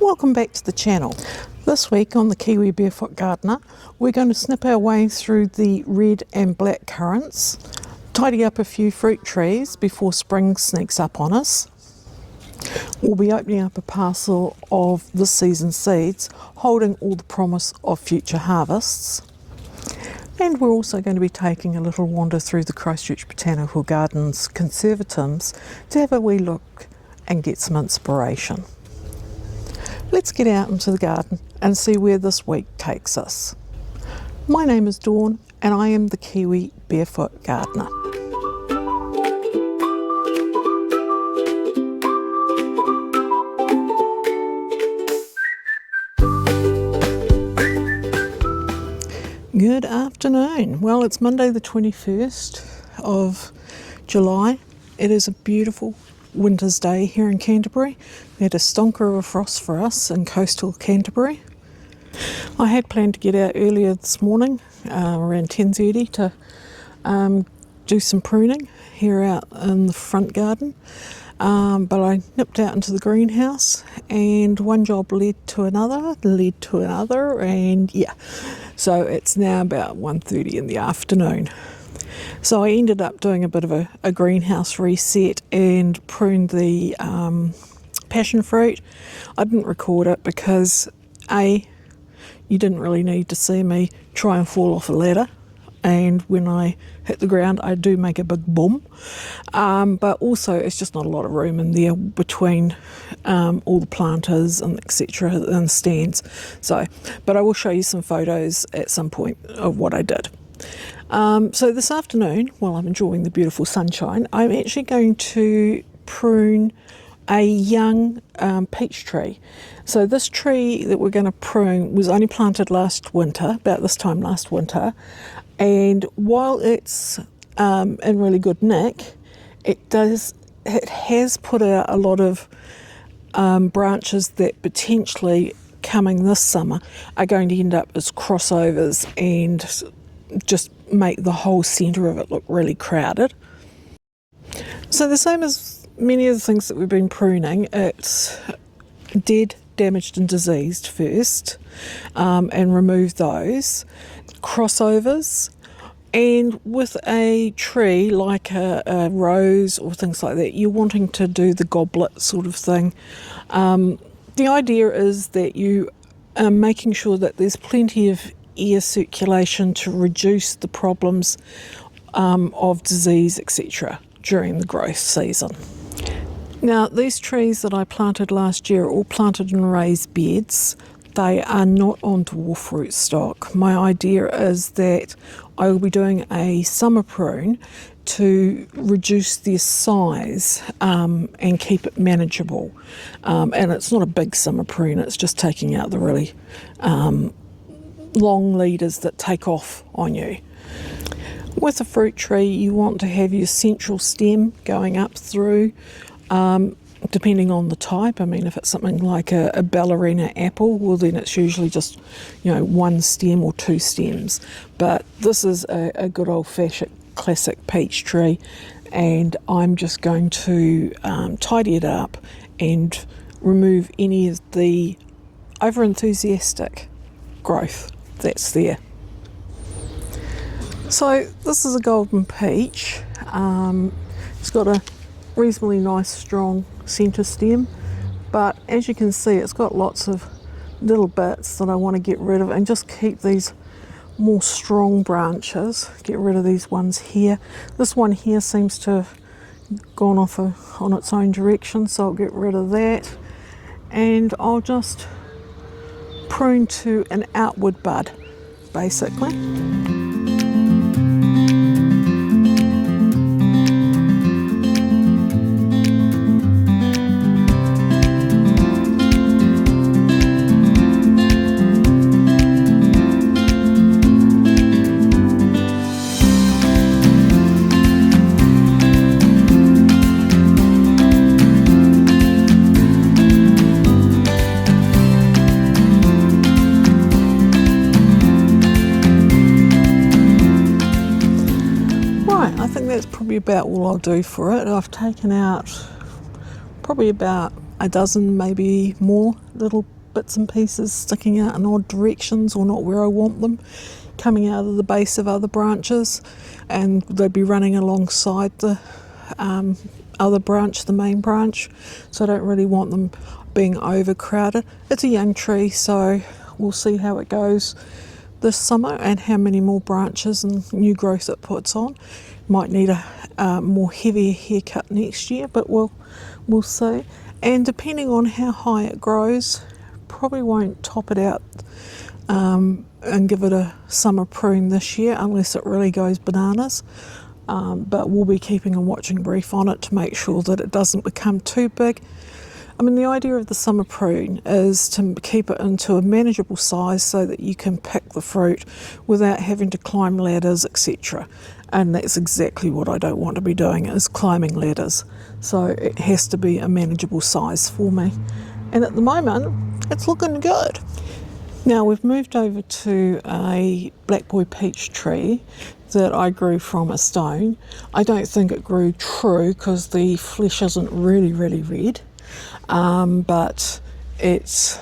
Welcome back to the channel. This week on the Kiwi Barefoot Gardener, we're going to snip our way through the red and black currants, tidy up a few fruit trees before spring sneaks up on us. We'll be opening up a parcel of this season's seeds, holding all the promise of future harvests. And we're also going to be taking a little wander through the Christchurch Botanical Gardens conservatoriums to have a wee look and get some inspiration. Let's get out into the garden and see where this week takes us. My name is Dawn and I am the Kiwi Barefoot Gardener. Good afternoon. Well, it's Monday the 21st of July. It is a beautiful winter's day here in Canterbury. We had a stonker of a frost for us in coastal Canterbury. I had planned to get out earlier this morning, around 10:30, to do some pruning here out in the front garden, but I nipped out into the greenhouse and one job led to another, and yeah, so it's now about 1:30 in the afternoon. So I ended up doing a bit of a greenhouse reset and pruned the passion fruit. I didn't record it because you didn't really need to see me try and fall off a ladder, and when I hit the ground I do make a big boom, but also it's just not a lot of room in there between all the planters and etc. and stands. So, but I will show you some photos at some point of what I did. So this afternoon, while I'm enjoying the beautiful sunshine, I'm actually going to prune a young peach tree. So this tree that we're going to prune was only planted last winter, about this time last winter, and while it's in really good nick, it has put out a lot of branches that potentially coming this summer are going to end up as crossovers and just make the whole centre of it look really crowded. So the same as many of the things that we've been pruning, it's dead, damaged and diseased first, and remove those crossovers. And with a tree like a rose or things like that, you're wanting to do the goblet sort of thing. The idea is that you are making sure that there's plenty of air circulation to reduce the problems of disease, etc. during the growth season. Now, these trees that I planted last year are all planted in raised beds. They are not on dwarf rootstock. My idea is that I will be doing a summer prune to reduce their size and keep it manageable. And it's not a big summer prune, it's just taking out the really long leaders that take off on you. With a fruit tree, you want to have your central stem going up through, depending on the type. I mean, if it's something like a ballerina apple, well then it's usually just, one stem or two stems. But this is a good old-fashioned classic peach tree, and I'm just going to tidy it up and remove any of the over-enthusiastic growth that's there. So this is a golden peach. It's got a reasonably nice strong centre stem, but as you can see it's got lots of little bits that I want to get rid of and just keep these more strong branches. Get rid of these ones here. This one here seems to have gone off on its own direction, so I'll get rid of that, and I'll just prune to an outward bud basically. That's probably about all I'll do for it. I've taken out probably about a dozen, maybe more little bits and pieces sticking out in odd directions or not where I want them, coming out of the base of other branches, and they'd be running alongside the other branch, the main branch, so I don't really want them being overcrowded. It's a young tree, so we'll see how it goes this summer and how many more branches and new growth it puts on. Might need a more heavier haircut next year, but we'll see. And depending on how high it grows, probably won't top it out and give it a summer prune this year unless it really goes bananas. But we'll be keeping a watching brief on it to make sure that it doesn't become too big. I mean, the idea of the summer prune is to keep it into a manageable size so that you can pick the fruit without having to climb ladders, etc. And that's exactly what I don't want to be doing, is climbing ladders. So it has to be a manageable size for me. And at the moment, it's looking good. Now we've moved over to a black boy peach tree that I grew from a stone. I don't think it grew true because the flesh isn't really red, but it's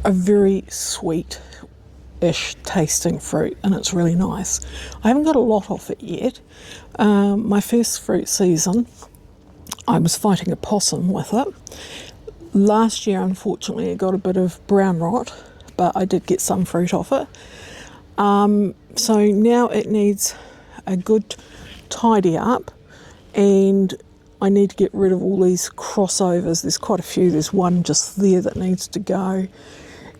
a very sweet-ish tasting fruit and it's really nice. I haven't got a lot off it yet. My first fruit season, I was fighting a possum with it. Last year, unfortunately, it got a bit of brown rot, but I did get some fruit off it. So now it needs a good tidy up, and I need to get rid of all these crossovers. There's quite a few. There's one just there that needs to go,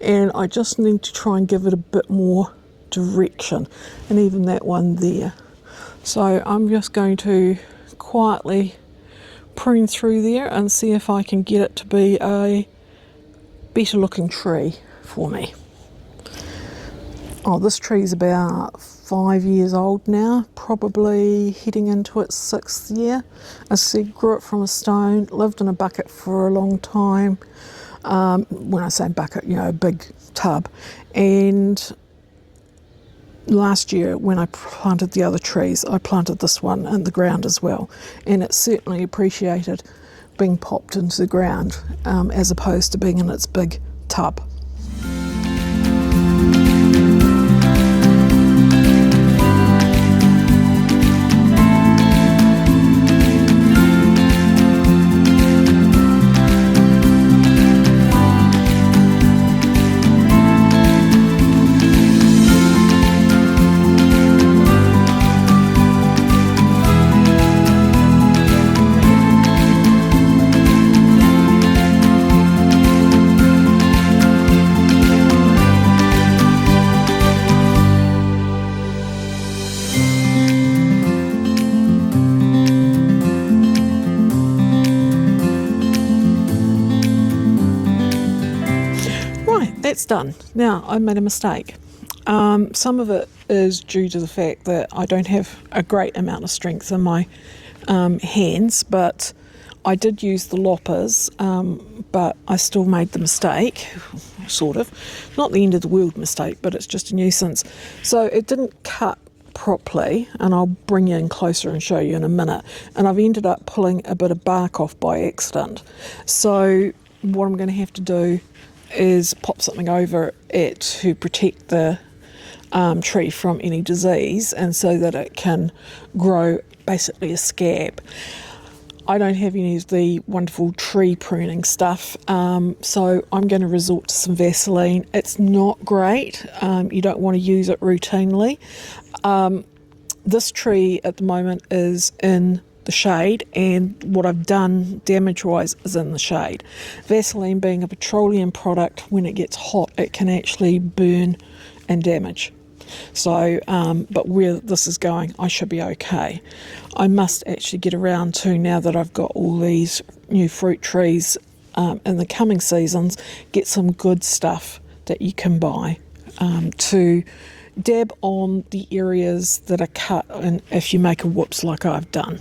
and I just need to try and give it a bit more direction, and even that one there. So I'm just going to quietly prune through there and see if I can get it to be a better looking tree for me. Oh, this tree's about 5 years old now, probably heading into its 6th year. As I said, grew it from a stone, lived in a bucket for a long time. When I say bucket, a big tub. And last year when I planted the other trees, I planted this one in the ground as well, and it certainly appreciated being popped into the ground as opposed to being in its big tub. That's done. Now, I made a mistake. Some of it is due to the fact that I don't have a great amount of strength in my hands, but I did use the loppers, but I still made the mistake, sort of. Not the end of the world mistake, but it's just a nuisance. So it didn't cut properly, and I'll bring you in closer and show you in a minute. And I've ended up pulling a bit of bark off by accident. So what I'm going to have to do is pop something over it to protect the tree from any disease, and so that it can grow basically a scab. I don't have any of the wonderful tree pruning stuff, so I'm going to resort to some Vaseline. It's not great. You don't want to use it routinely. This tree at the moment is in the shade, and what I've done damage-wise is in the shade. Vaseline being a petroleum product, when it gets hot, it can actually burn and damage. So, but where this is going, I should be okay. I must actually get around to, now that I've got all these new fruit trees in the coming seasons, get some good stuff that you can buy to dab on the areas that are cut, and if you make a whoops like I've done.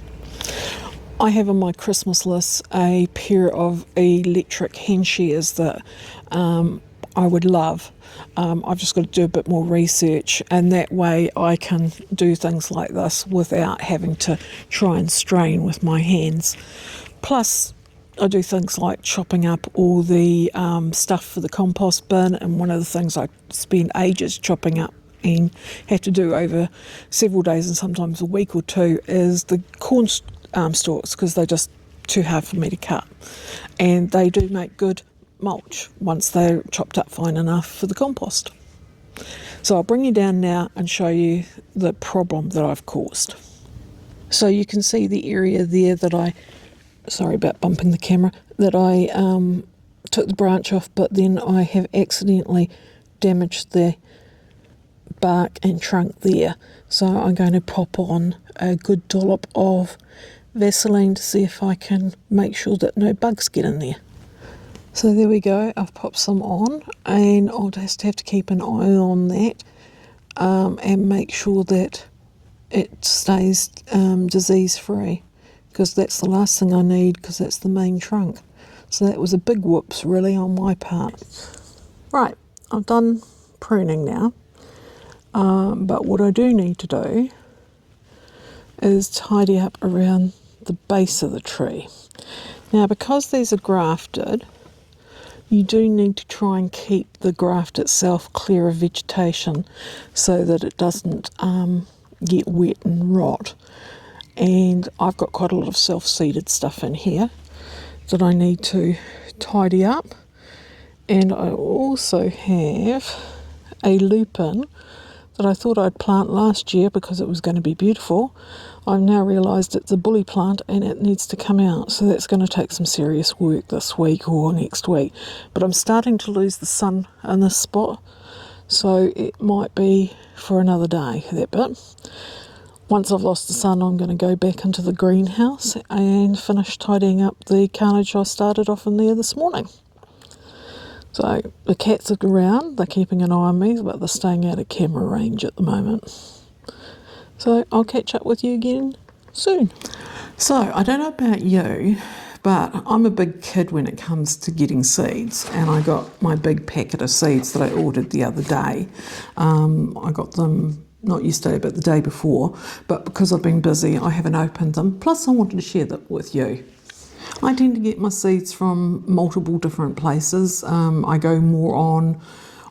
I have on my Christmas list a pair of electric hand shears that I would love. I've just got to do a bit more research, and that way I can do things like this without having to try and strain with my hands. Plus, I do things like chopping up all the stuff for the compost bin, and one of the things I spend ages chopping up and have to do over several days and sometimes a week or two is the corn stalks, because they're just too hard for me to cut, and they do make good mulch once they're chopped up fine enough for the compost. So I'll bring you down now and show you the problem that I've caused. So you can see the area there that sorry about bumping the camera, that I took the branch off, but then I have accidentally damaged the bark and trunk there. So I'm going to pop on a good dollop of Vaseline to see if I can make sure that no bugs get in there. So there we go, I've popped some on, and I'll just have to keep an eye on that and make sure that it stays disease free, because that's the last thing I need, because that's the main trunk. So that was a big whoops really on my part. Right, I've done pruning now, but what I do need to do is tidy up around the base of the tree. Now, because these are grafted, you do need to try and keep the graft itself clear of vegetation so that it doesn't get wet and rot. And I've got quite a lot of self-seeded stuff in here that I need to tidy up. And I also have a lupin that I thought I'd plant last year because it was going to be beautiful. I've now realised it's a bully plant and it needs to come out, so that's going to take some serious work this week or next week. But I'm starting to lose the sun in this spot, so it might be for another day, that bit. Once I've lost the sun, I'm going to go back into the greenhouse and finish tidying up the carnage I started off in there this morning. So the cats are around, they're keeping an eye on me, but they're staying out of camera range at the moment. So I'll catch up with you again soon. So I don't know about you, but I'm a big kid when it comes to getting seeds, and I got my big packet of seeds that I ordered the other day. I got them not yesterday, but the day before, but because I've been busy, I haven't opened them. Plus I wanted to share that with you. I tend to get my seeds from multiple different places. I go more on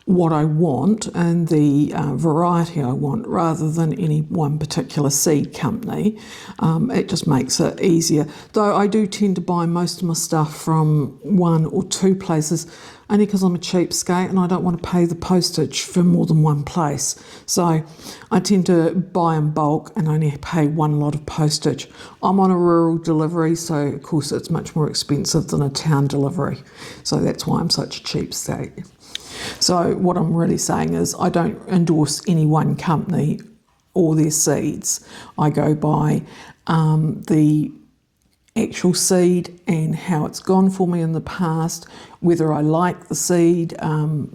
what I want and the variety I want rather than any one particular seed company. It just makes it easier. Though I do tend to buy most of my stuff from one or two places, only because I'm a cheapskate and I don't want to pay the postage for more than one place. So I tend to buy in bulk and only pay one lot of postage. I'm on a rural delivery, so of course it's much more expensive than a town delivery. So that's why I'm such a cheapskate. So what I'm really saying is I don't endorse any one company or their seeds. I go by the actual seed and how it's gone for me in the past, whether I like the seed.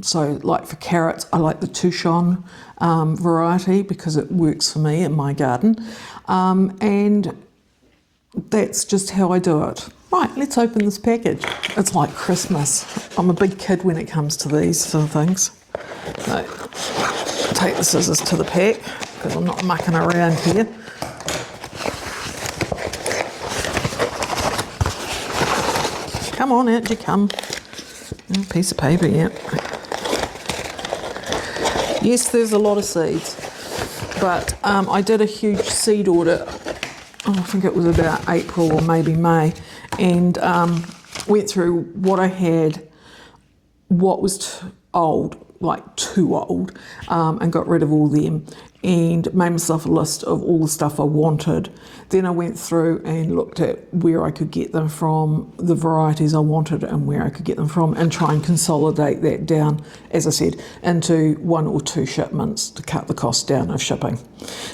So like for carrots, I like the Tissot variety because it works for me in my garden. And that's just how I do it. Right, let's open this package. It's like Christmas. I'm a big kid when it comes to these sort of things. So, take the scissors to the pack because I'm not mucking around here. Come on, out you come. Oh, piece of paper, yeah. Yes, there's a lot of seeds, but I did a huge seed order. I think it was about April or maybe May, and went through what I had, what was old, like too old, and got rid of all them, and made myself a list of all the stuff I wanted. Then I went through and looked at where I could get them from, the varieties I wanted and where I could get them from, and try and consolidate that down, as I said, into one or two shipments to cut the cost down of shipping.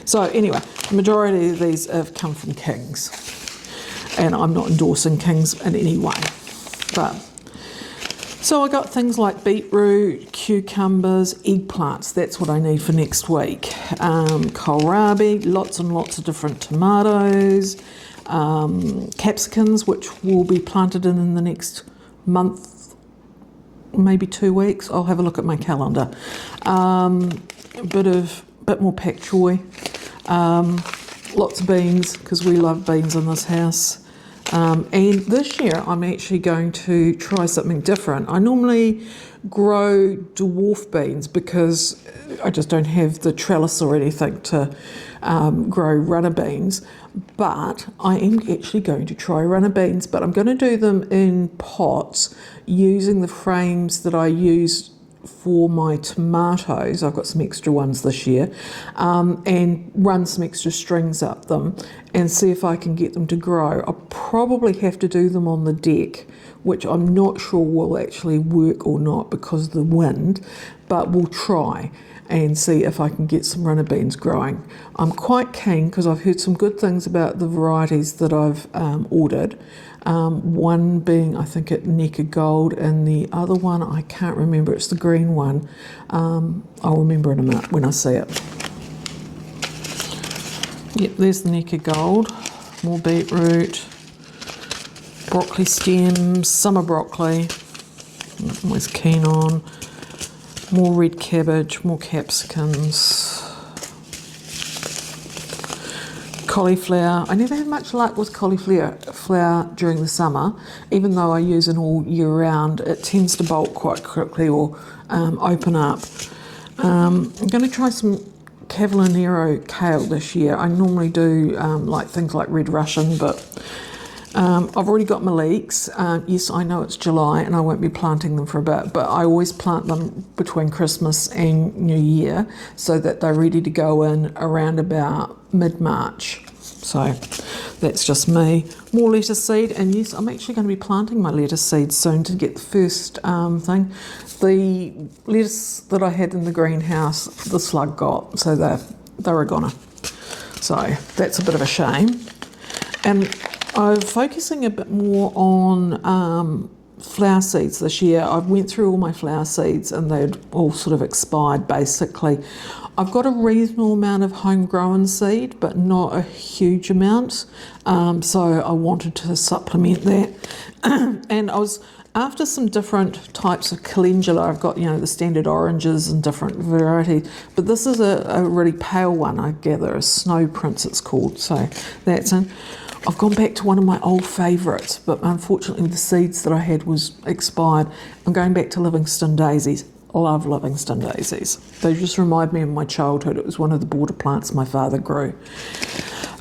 So anyway, the majority of these have come from Kings, and I'm not endorsing Kings in any way. But so I got things like beetroot, cucumbers, eggplants. That's what I need for next week. Kohlrabi, lots and lots of different tomatoes, capsicums, which will be planted in the next month, maybe 2 weeks. I'll have a look at my calendar. A bit more pak choy, lots of beans because we love beans in this house. And this year I'm actually going to try something different. I normally grow dwarf beans because I just don't have the trellis or anything to grow runner beans, but I am actually going to try runner beans, but I'm going to do them in pots using the frames that I used for my tomatoes. I've got some extra ones this year, and run some extra strings up them and see if I can get them to grow. I'll probably have to do them on the deck, which I'm not sure will actually work or not because of the wind, but we'll try and see if I can get some runner beans growing. I'm quite keen because I've heard some good things about the varieties that I've ordered. One being, I think, at Neck of Gold, and the other one, I can't remember, it's the green one. I'll remember in a minute when I see it. Yep, there's the Neck of Gold, more beetroot, broccoli stems, summer broccoli, I'm always keen on, more red cabbage, more capsicums, cauliflower. I never had much luck with cauliflower during the summer, even though I use it all year round. It tends to bolt quite quickly or open up. I'm going to try some Cavallonero kale this year. I normally do like things like Red Russian, but I've already got my leeks. Yes, I know it's July and I won't be planting them for a bit, but I always plant them between Christmas and New Year so that they're ready to go in around about mid-March. So that's just me. More lettuce seed, and yes, I'm actually going to be planting my lettuce seeds soon to get the first thing. The lettuce that I had in the greenhouse, the slug got, so they're a goner. So that's a bit of a shame. And I'm focusing a bit more on flower seeds this year. I went through all my flower seeds and they'd all sort of expired basically. I've got a reasonable amount of homegrown seed, but not a huge amount. So I wanted to supplement that. And I was after some different types of calendula. I've got, the standard oranges and different varieties, but this is a really pale one, I gather, a snow prince it's called. So that's in. I've gone back to one of my old favourites, but unfortunately the seeds that I had was expired. I'm going back to Livingston daisies. I love Livingston daisies. They just remind me of my childhood. It was one of the border plants my father grew.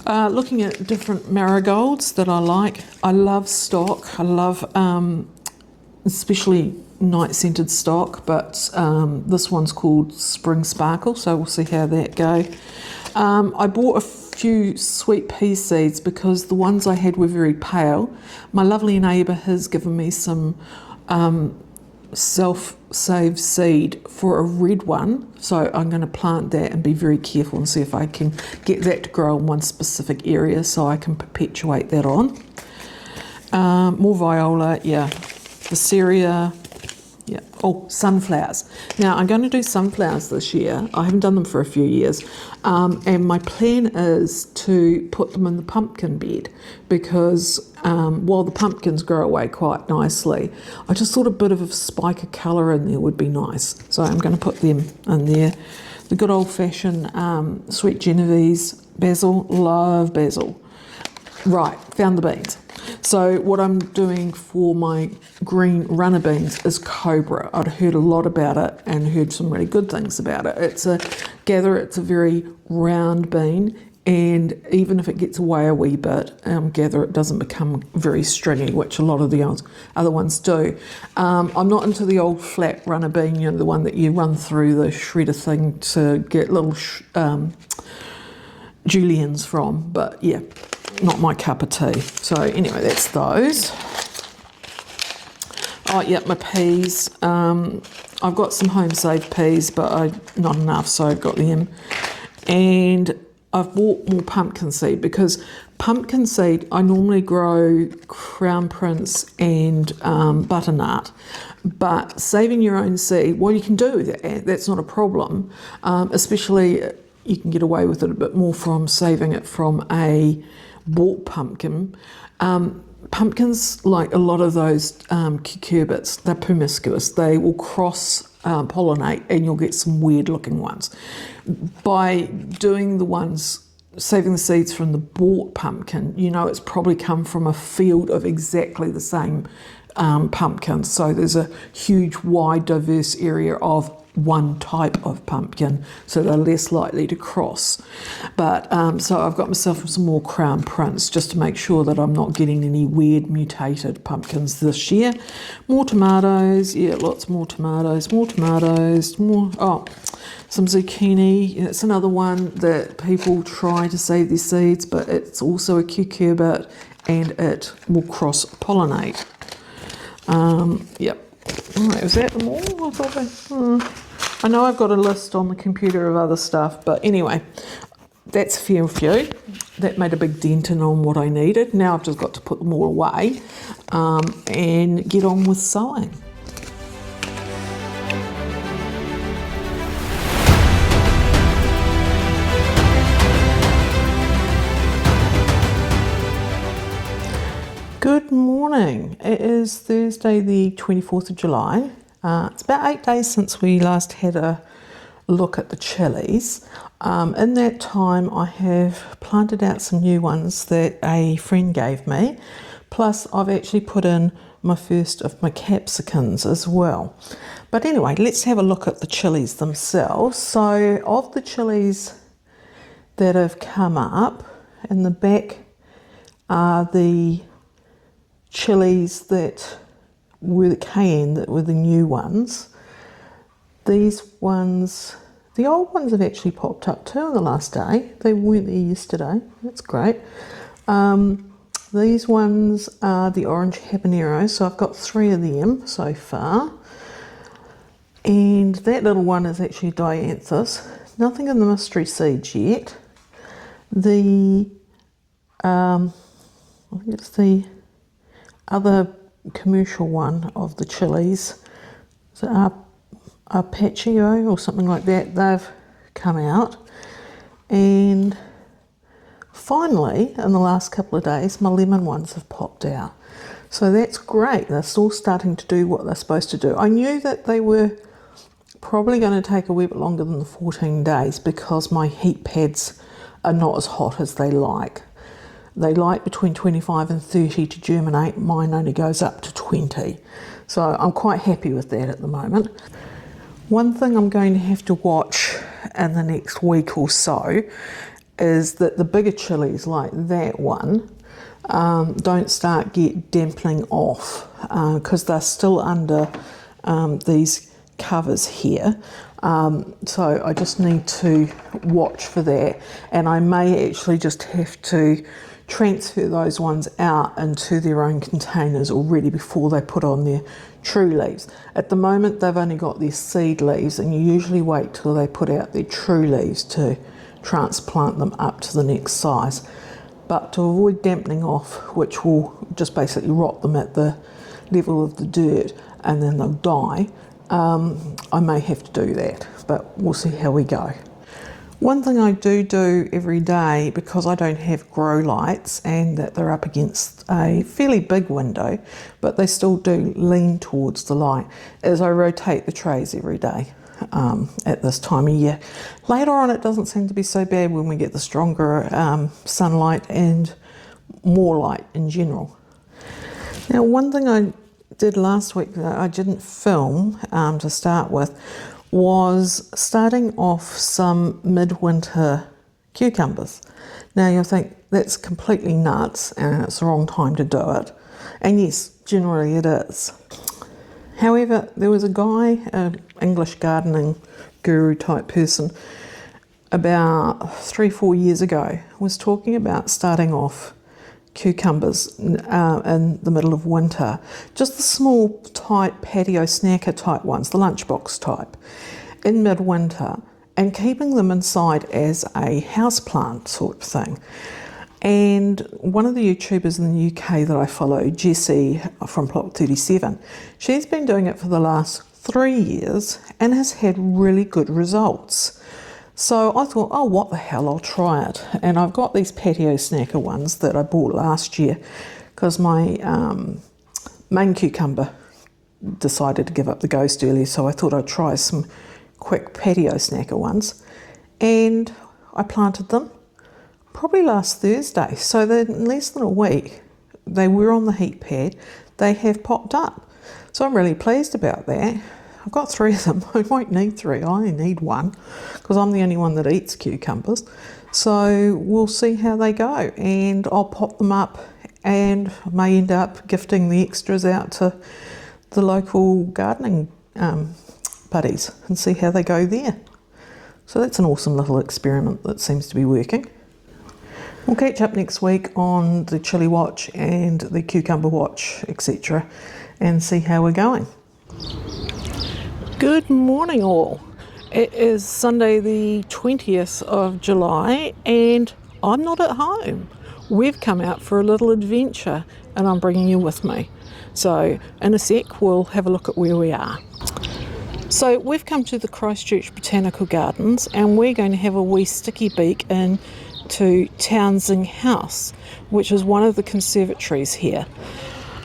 Looking at different marigolds that I like. I love stock. I love especially night-scented stock, but this one's called Spring Sparkle, so we'll see how that goes. I bought a few sweet pea seeds because the ones I had were very pale. My lovely neighbour has given me some self-save seed for a red one, so I'm going to plant that and be very careful and see if I can get that to grow in one specific area so I can perpetuate that on. More viola, Visaria, sunflowers. Now I'm going to do sunflowers this year. I haven't done them for a few years, and my plan is to put them in the pumpkin bed because while the pumpkins grow away quite nicely, I just thought a bit of a spike of colour in there would be nice. So I'm going to put them in there. The good old-fashioned sweet Genovese, basil, love basil. Right, found the beans. So what I'm doing for my green runner beans is Cobra. I'd heard a lot about it and heard some really good things about it. It's a very round bean, and even if it gets away a wee bit, gather it doesn't become very stringy, which a lot of the other ones do. I'm not into the old flat runner bean, the one that you run through the shredder thing to get little juliennes from, but yeah, not my cup of tea. So anyway, that's those. Oh yeah, my peas. I've got some home saved peas, but not enough, so I've got them. And I've bought more pumpkin seed because pumpkin seed, I normally grow crown prince and butternut, but saving your own seed, well, you can do that. That's not a problem, especially you can get away with it a bit more from saving it from a bought pumpkin. Pumpkins, like a lot of those cucurbits, they're promiscuous. They will cross-pollinate and you'll get some weird-looking ones. By doing the ones saving the seeds from the bought pumpkin, you know it's probably come from a field of exactly the same pumpkins. So there's a huge, wide, diverse area of one type of pumpkin, so they're less likely to cross. But so I've got myself some more Crown Prince just to make sure that I'm not getting any weird mutated pumpkins this year. More tomatoes, yeah, lots more tomatoes, more, some zucchini. It's another one that people try to save their seeds, but it's also a cucurbit and it will cross-pollinate. Yep. All right, is that them all? I know I've got a list on the computer of other stuff, but anyway, that's a fair few. That made a big dent in on what I needed. Now I've just got to put them all away and get on with sowing. Good morning. It is Thursday the 24th of July. It's about 8 days since we last had a look at the chilies. In that time I have planted out some new ones that a friend gave me, plus I've actually put in my first of my capsicums as well. But anyway, let's have a look at the chilies themselves. So of the chilies that have come up, in the back are the chilies that were the cayenne, that were the new ones. These ones, the old ones have actually popped up too on the last day. They weren't there yesterday. That's great. These ones are the orange habanero, so I've got 3 of them so far. And that little one is actually dianthus. Nothing in the mystery seeds yet. The I think it's the other commercial one of the chilies, is it Arpeggio or something like that, they've come out. And finally, in the last couple of days, my lemon ones have popped out. So that's great. They're still starting to do what they're supposed to do. I knew that they were probably going to take a wee bit longer than the 14 days because my heat pads are not as hot as they like. They like between 25 and 30 to germinate. Mine only goes up to 20. So I'm quite happy with that at the moment. One thing I'm going to have to watch in the next week or so is that the bigger chilies like that one don't start dampening off because they're still under these covers here. So I just need to watch for that, and I may actually just have to transfer those ones out into their own containers already before they put on their true leaves. At the moment they've only got their seed leaves, and you usually wait till they put out their true leaves to transplant them up to the next size. But to avoid dampening off, which will just basically rot them at the level of the dirt and then they'll die, I may have to do that, but we'll see how we go. One thing I do every day, because I don't have grow lights and that they're up against a fairly big window, but they still do lean towards the light, is I rotate the trays every day at this time of year. Later on it doesn't seem to be so bad when we get the stronger sunlight and more light in general. Now, one thing I did last week that I didn't film to start with was starting off some midwinter cucumbers. Now you'll think that's completely nuts and it's the wrong time to do it. And yes, generally it is. However, there was a guy, an English gardening guru type person, about 3-4 years ago, was talking about starting off cucumbers in the middle of winter, just the small type patio snacker type ones, the lunchbox type, in midwinter, and keeping them inside as a houseplant sort of thing. And one of the YouTubers in the UK that I follow, Jessie from Plot 37, she's been doing it for the last 3 years and has had really good results. So I thought, oh, what the hell, I'll try it. And I've got these patio snacker ones that I bought last year because my main cucumber decided to give up the ghost early, so I thought I'd try some quick patio snacker ones. And I planted them, probably last Thursday. So they're in less than a week. They were on the heat pad. They have popped up. So I'm really pleased about that. I've got 3 of them. I won't need 3. I only need 1 because I'm the only one that eats cucumbers. So we'll see how they go, and I'll pop them up and I may end up gifting the extras out to the local gardening buddies and see how they go there. So that's an awesome little experiment that seems to be working. We'll catch up next week on the chili watch and the cucumber watch, etc., and see how we're going. Good morning all. It is Sunday the 20th of July and I'm not at home. We've come out for a little adventure and I'm bringing you with me. So in a sec we'll have a look at where we are. So we've come to the Christchurch Botanical Gardens and we're going to have a wee sticky beak in to Townsend House, which is one of the conservatories here.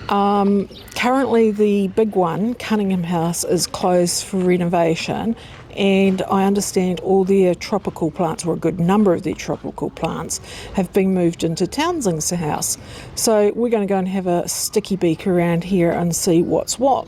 Currently the big one, Cunningham House, is closed for renovation, and I understand all their tropical plants, or a good number of their tropical plants, have been moved into Townsend's house. So we're going to go and have a sticky beak around here and see what's what.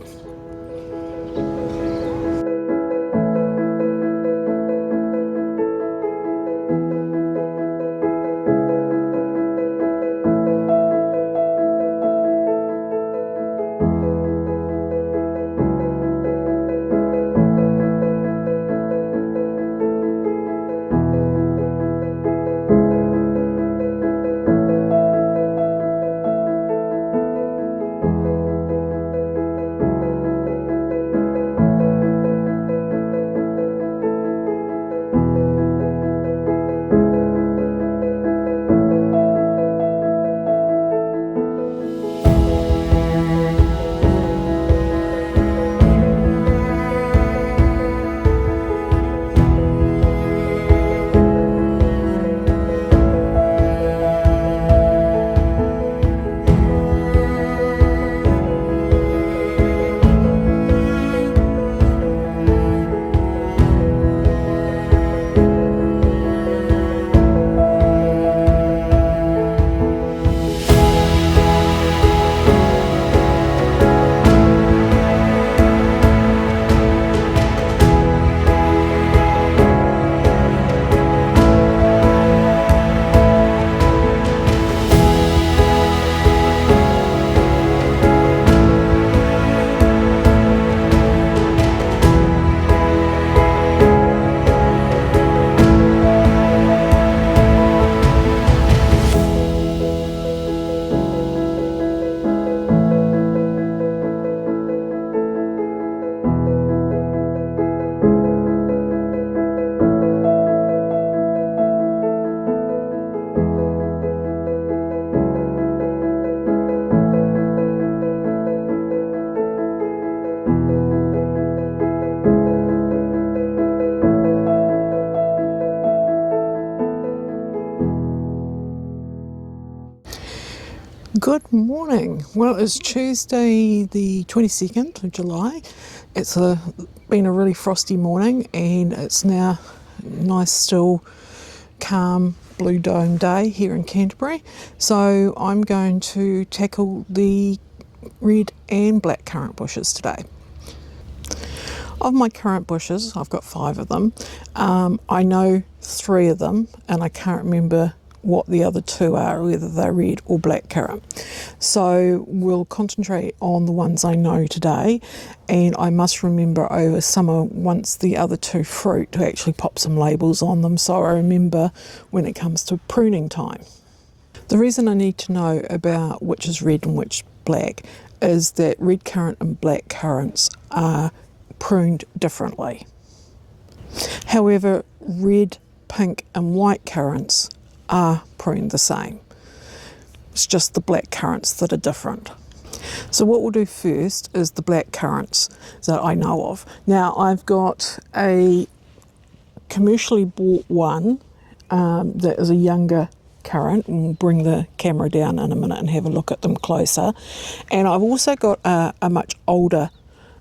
Good morning. Well, it's Tuesday the 22nd of July. It's been a really frosty morning and it's now nice, still, calm, blue dome day here in Canterbury. So I'm going to tackle the red and black currant bushes today. Of my currant bushes, I've got 5 of them. I know 3 of them and I can't remember what the other 2 are, whether they're red or black currant. So we'll concentrate on the ones I know today, and I must remember over summer, once the other 2 fruit, to actually pop some labels on them so I remember when it comes to pruning time. The reason I need to know about which is red and which black is that red currant and black currants are pruned differently. However, red, pink and white currants are pruned the same. It's just the black currants that are different. So what we'll do first is the black currants that I know of. Now I've got a commercially bought one that is a younger currant, and we'll bring the camera down in a minute and have a look at them closer. And I've also got a much older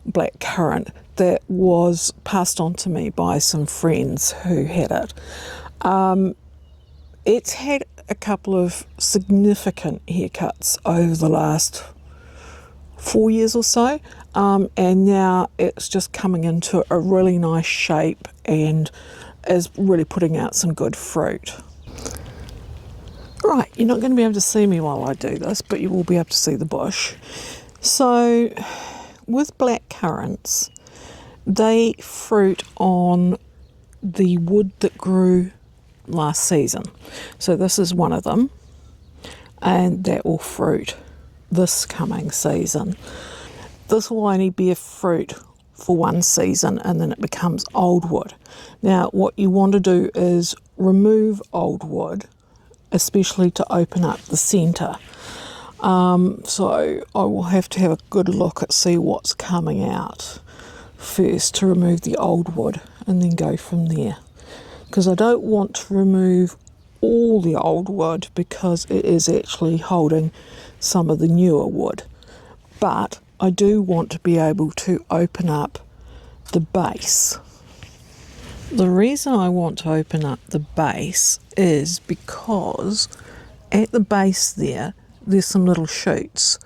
black currant that was passed on to me by some friends who had it. It's had a couple of significant haircuts over the last 4 years or so, and now it's just coming into a really nice shape and is really putting out some good fruit. Right, you're not going to be able to see me while I do this, but you will be able to see the bush. So with black currants, they fruit on the wood that grew last season. So this is one of them, and that will fruit this coming season. This will only bear fruit for one season and then it becomes old wood. Now what you want to do is remove old wood, especially to open up the centre. So I will have to have a good look at see what's coming out first to remove the old wood and then go from there, because I don't want to remove all the old wood because it is actually holding some of the newer wood, but I do want to be able to open up the base. The reason I want to open up the base is because at the base there's some little shoots.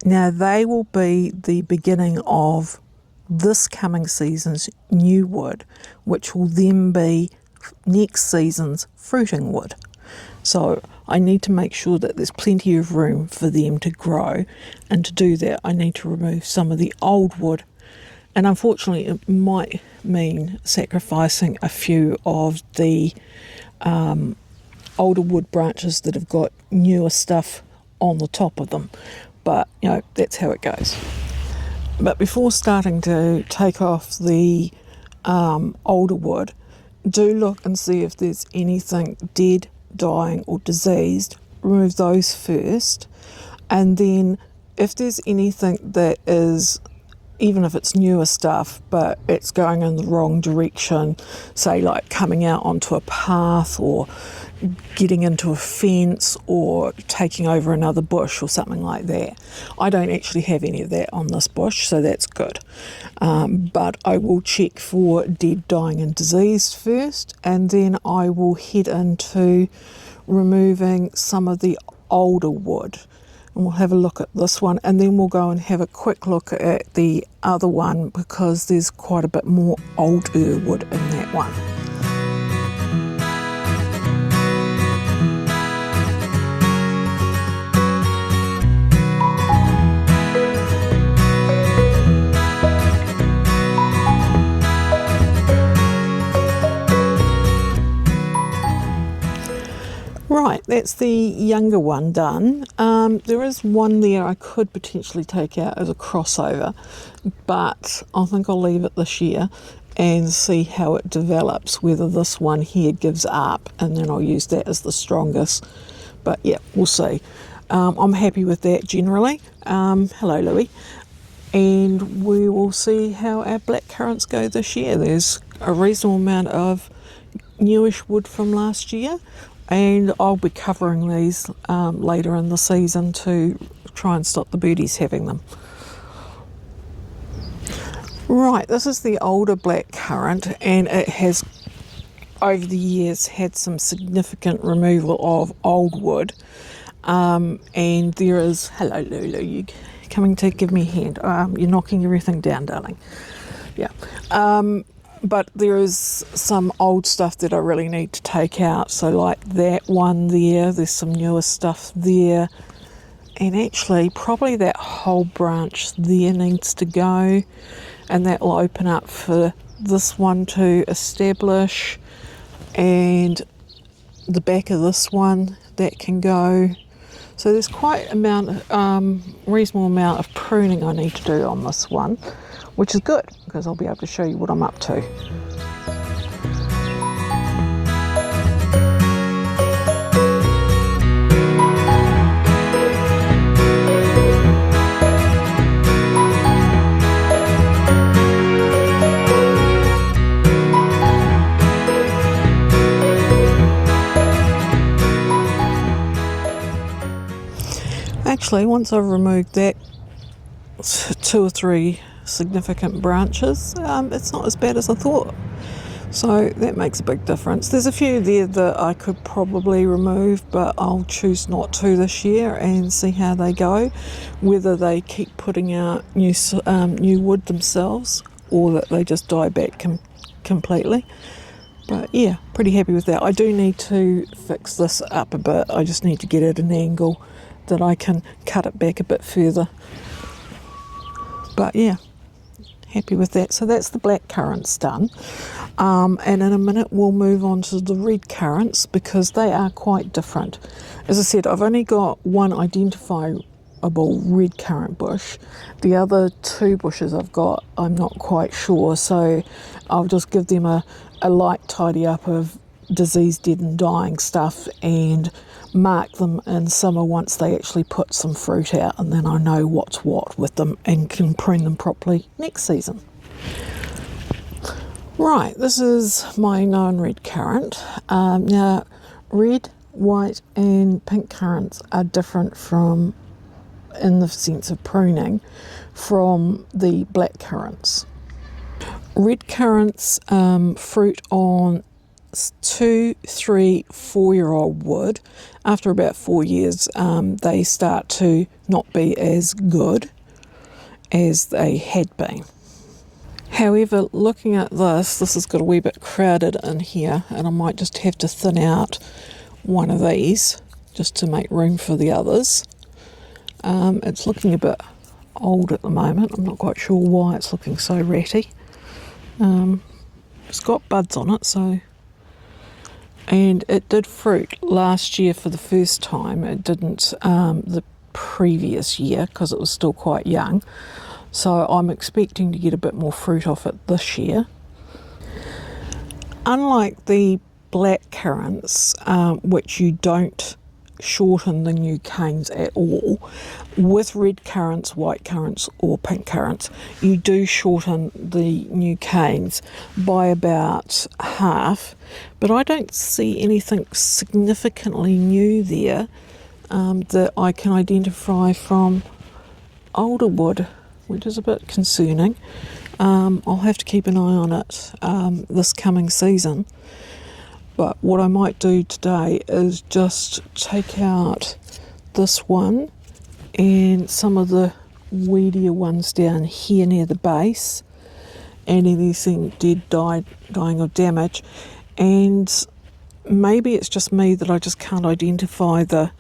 Now they will be the beginning of this coming season's new wood, which will then be next season's fruiting wood. So I need to make sure that there's plenty of room for them to grow, and to do that I need to remove some of the old wood, and unfortunately it might mean sacrificing a few of the older wood branches that have got newer stuff on the top of them, but you know, that's how it goes. But before starting to take off the older wood, do look and see if there's anything dead, dying or diseased. Remove those first, and then if there's anything that is, even if it's newer stuff but it's going in the wrong direction, say like coming out onto a path or getting into a fence or taking over another bush or something like that. I don't actually have any of that on this bush, so that's good, but I will check for dead, dying and diseased first, and then I will head into removing some of the older wood, and we'll have a look at this one, and then we'll go and have a quick look at the other one because there's quite a bit more older wood in that one. Right, that's the younger one done. There is one there I could potentially take out as a crossover, but I think I'll leave it this year and see how it develops, whether this one here gives up, and then I'll use that as the strongest. But yeah, we'll see. I'm happy with that generally. Hello Louie. And we will see how our black currants go this year. There's a reasonable amount of newish wood from last year, and I'll be covering these later in the season to try and stop the birdies having them. Right, this is the older black currant, and it has over the years had some significant removal of old wood, and there is, hello Lulu, you coming to give me a hand? You're knocking everything down, darling. Yeah. But there is some old stuff that I really need to take out. So like that one there's some newer stuff there. And actually probably that whole branch there needs to go. And that will open up for this one to establish. And the back of this one, that can go. So there's quite reasonable amount of pruning I need to do on this one, which is good because I'll be able to show you what I'm up to. Actually, once I've removed that 2 or 3 significant branches, it's not as bad as I thought. So that makes a big difference. There's a few there that I could probably remove, but I'll choose not to this year and see how they go, whether they keep putting out new wood themselves or that they just die back completely. But yeah, pretty happy with that. I do need to fix this up a bit. I just need to get at an angle that I can cut it back a bit further. But yeah, happy with that. So that's the black currants done. And in a minute we'll move on to the red currants because they are quite different. As I said, I've only got one identifiable red currant bush. The other two bushes I've got, I'm not quite sure, so I'll just give them a light tidy up of disease, dead and dying stuff and mark them in summer once they actually put some fruit out, and then I know what's what with them and can prune them properly next season. Right, this is my known red currant. Now, red, white and pink currants are different from, in the sense of pruning, from the black currants. Red currants fruit on 2, 3, 4-year-old wood. After about 4 years, they start to not be as good as they had been. However, looking at this has got a wee bit crowded in here, and I might just have to thin out one of these just to make room for the others. It's looking a bit old at the moment. I'm not quite sure why it's looking so ratty. It's got buds on it, so, and it did fruit last year for the first time. It didn't the previous year because it was still quite young. So I'm expecting to get a bit more fruit off it this year. Unlike the black currants, which you don't shorten the new canes at all, with red currants, white currants or pink currants, you do shorten the new canes by about half, but I don't see anything significantly new there that I can identify from older wood, which is a bit concerning. I'll have to keep an eye on it this coming season. But what I might do today is just take out this one and some of the weedier ones down here near the base, and anything dead, dying of damage. And maybe it's just me that I just can't identify the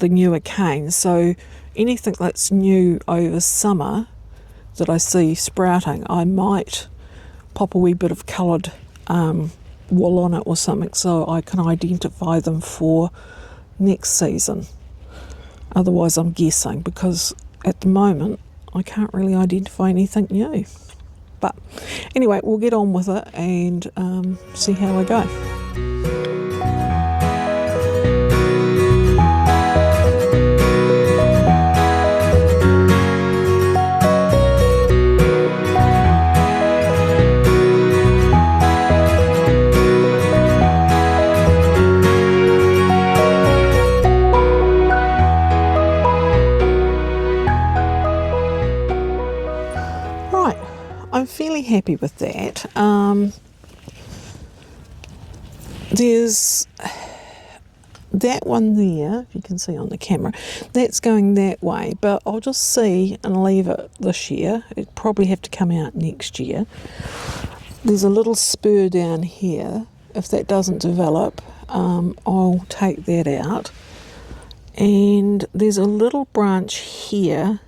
newer canes. So anything that's new over summer that I see sprouting, I might pop a wee bit of coloured wool on it or something so I can identify them for next season. Otherwise I'm guessing, because at the moment I can't really identify anything new. But anyway, we'll get on with it and see how I go. I'm fairly happy with that. There's that one there, if you can see on the camera, that's going that way, but I'll just see and leave it this year. It'd probably have to come out next year. There's a little spur down here. If that doesn't develop, I'll take that out. And there's a little branch here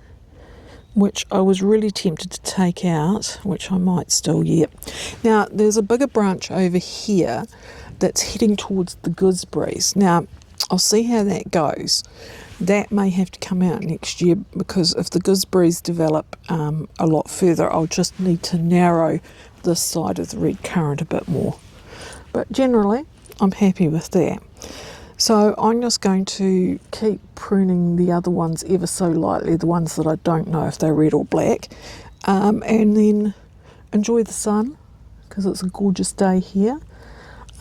which I was really tempted to take out, which I might still yet. Now, there's a bigger branch over here that's heading towards the gooseberries. Now, I'll see how that goes. That may have to come out next year, because if the gooseberries develop a lot further, I'll just need to narrow this side of the red currant a bit more. But generally, I'm happy with that. So I'm just going to keep pruning the other ones ever so lightly, the ones that I don't know if they're red or black, and then enjoy the sun, because it's a gorgeous day here,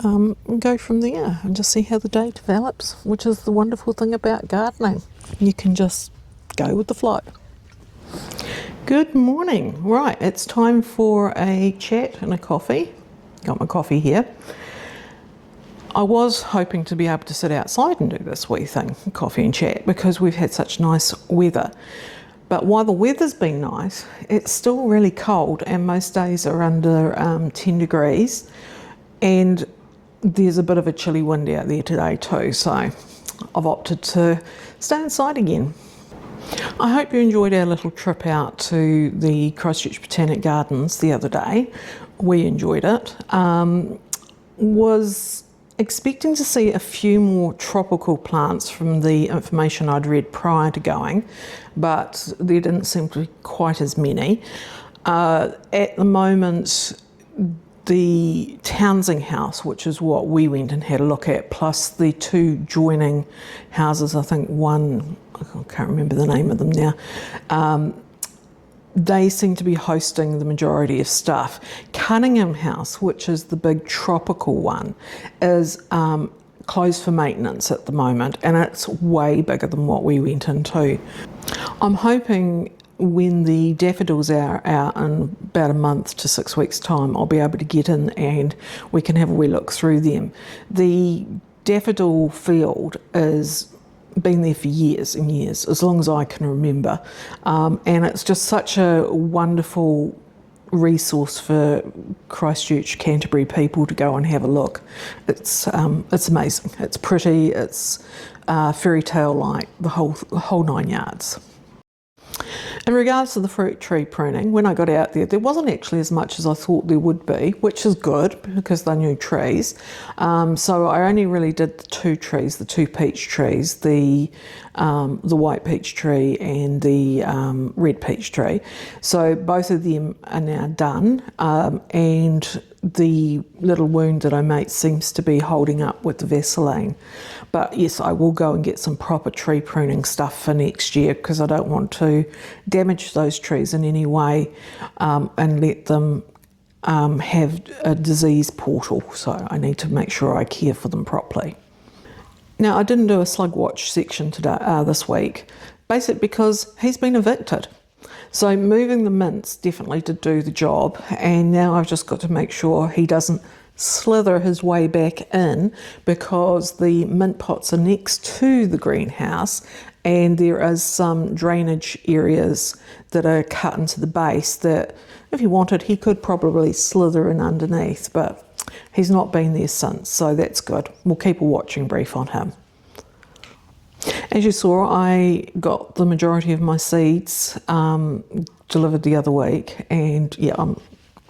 and go from there and just see how the day develops, which is the wonderful thing about gardening. You can just go with the flow. Good morning. Right, it's time for a chat and a coffee. got my coffee here. I was hoping to be able to sit outside and do this wee thing, coffee and chat, because we've had such nice weather. But while the weather's been nice, it's still really cold, and most days are under 10 degrees, and there's a bit of a chilly wind out there today too, so I've opted to stay inside again. I hope you enjoyed our little trip out to the Christchurch Botanic Gardens the other day. We enjoyed it. Was expecting to see a few more tropical plants from the information I'd read prior to going, but there didn't seem to be quite as many. At the moment, the Townsend house, which is what we went and had a look at, plus the two joining houses, I think one, I can't remember the name of them now, they seem to be hosting the majority of stuff. Cunningham House, which is the big tropical one, is closed for maintenance at the moment, and it's way bigger than what we went into. I'm hoping when the daffodils are out in about a month to 6 weeks' time, I'll be able to get in and we can have a wee look through them. The daffodil field is been there for years and years, as long as I can remember, and it's just such a wonderful resource for Christchurch, Canterbury people to go and have a look. It's amazing. It's pretty. It's fairy tale like, the whole 9 yards. In regards to the fruit tree pruning, when I got out there wasn't actually as much as I thought there would be, which is good because they're new trees. So I only really did the two trees, the two peach trees, the white peach tree and the red peach tree. So both of them are now done, and the little wound that I made seems to be holding up with the Vaseline. But yes, I will go and get some proper tree pruning stuff for next year, because I don't want to damage those trees in any way and let them have a disease portal. So I need to make sure I care for them properly. Now, I didn't do a slug watch section today, this week, basically because he's been evicted. So moving the mints definitely did do the job, and now I've just got to make sure he doesn't slither his way back in, because the mint pots are next to the greenhouse and there is some drainage areas that are cut into the base that if he wanted he could probably slither in underneath, but he's not been there since, so that's good. We'll keep a watching brief on him. As you saw, I got the majority of my seeds delivered the other week, and yeah, I'm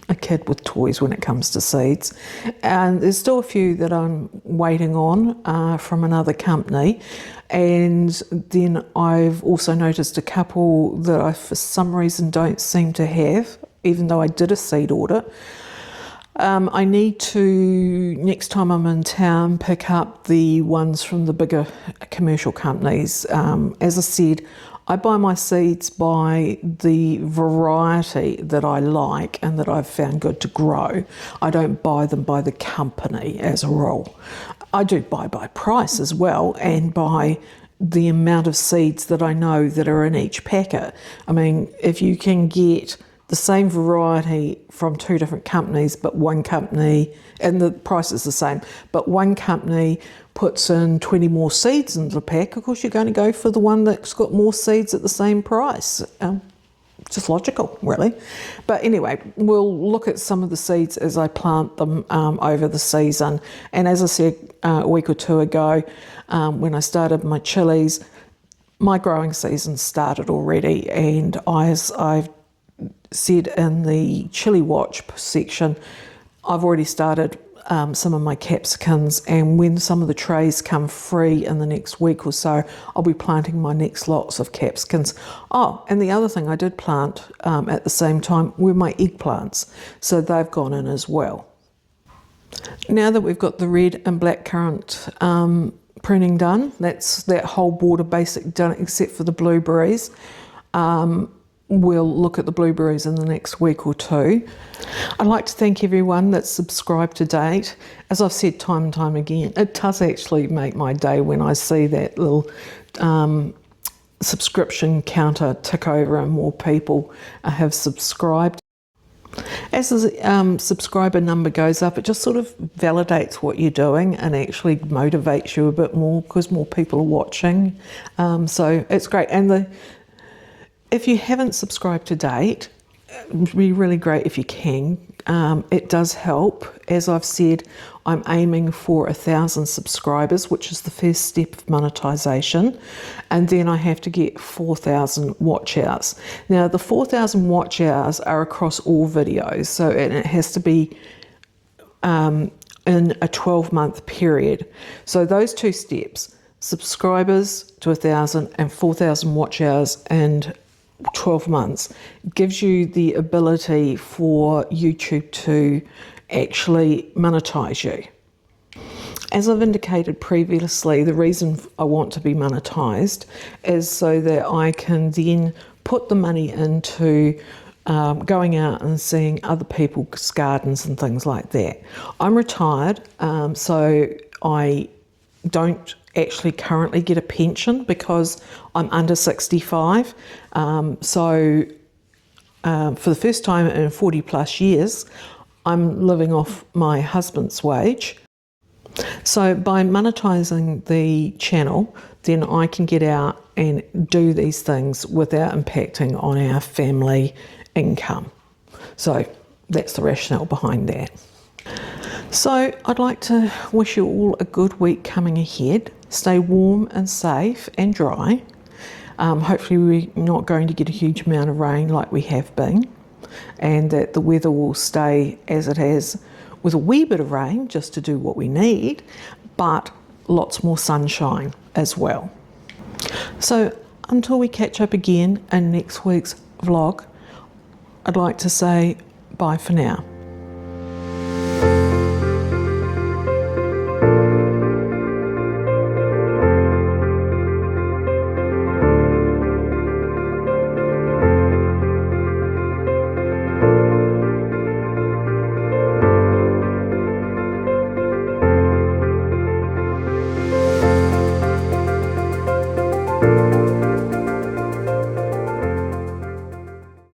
a kid with toys when it comes to seeds, and there's still a few that I'm waiting on from another company, and then I've also noticed a couple that I for some reason don't seem to have, even though I did a seed audit. I need to, next time I'm in town, pick up the ones from the bigger commercial companies. As I said, I buy my seeds by the variety that I like and that I've found good to grow. I don't buy them by the company as a rule. I do buy by price as well, and by the amount of seeds that I know that are in each packet. I mean, if you can get the same variety from two different companies, but one company, and the price is the same, but one company puts in 20 more seeds into the pack, of course you're going to go for the one that's got more seeds at the same price. Just logical, really. But anyway, we'll look at some of the seeds as I plant them over the season. And as I said a week or two ago, when I started my chilies, my growing season started already, and as I've said in the chili watch section, I've already started some of my capsicums, and when some of the trays come free in the next week or so, I'll be planting my next lots of capsicums. Oh, and the other thing I did plant at the same time were my eggplants, so they've gone in as well. Now that we've got the red and black currant pruning done, that's that whole border basic done except for the blueberries. We'll look at the blueberries in the next week or two. I'd like to thank everyone that's subscribed to date. As I've said time and time again, it does actually make my day when I see that little subscription counter tick over and more people have subscribed. As the subscriber number goes up, it just sort of validates what you're doing and actually motivates you a bit more because more people are watching. So it's great. And if you haven't subscribed to date, it would be really great if you can. It does help. As I've said, I'm aiming for 1,000 subscribers, which is the first step of monetization, and then I have to get 4,000 watch hours. Now, the 4,000 watch hours are across all videos, so and it has to be in a 12-month period. So those two steps, subscribers to 1,000 and 4,000 watch hours and 12 months, gives you the ability for YouTube to actually monetize you. As I've indicated previously, the reason I want to be monetized is so that I can then put the money into going out and seeing other people's gardens and things like that. I'm retired, so I don't actually currently get a pension because I'm under 65. So for the first time in 40 plus years, I'm living off my husband's wage. So by monetizing the channel, then I can get out and do these things without impacting on our family income. So that's the rationale behind that. So I'd like to wish you all a good week coming ahead. Stay warm and safe and dry. Hopefully we're not going to get a huge amount of rain like we have been, and that the weather will stay as it has with a wee bit of rain just to do what we need, but lots more sunshine as well. So until we catch up again in next week's vlog, I'd like to say bye for now.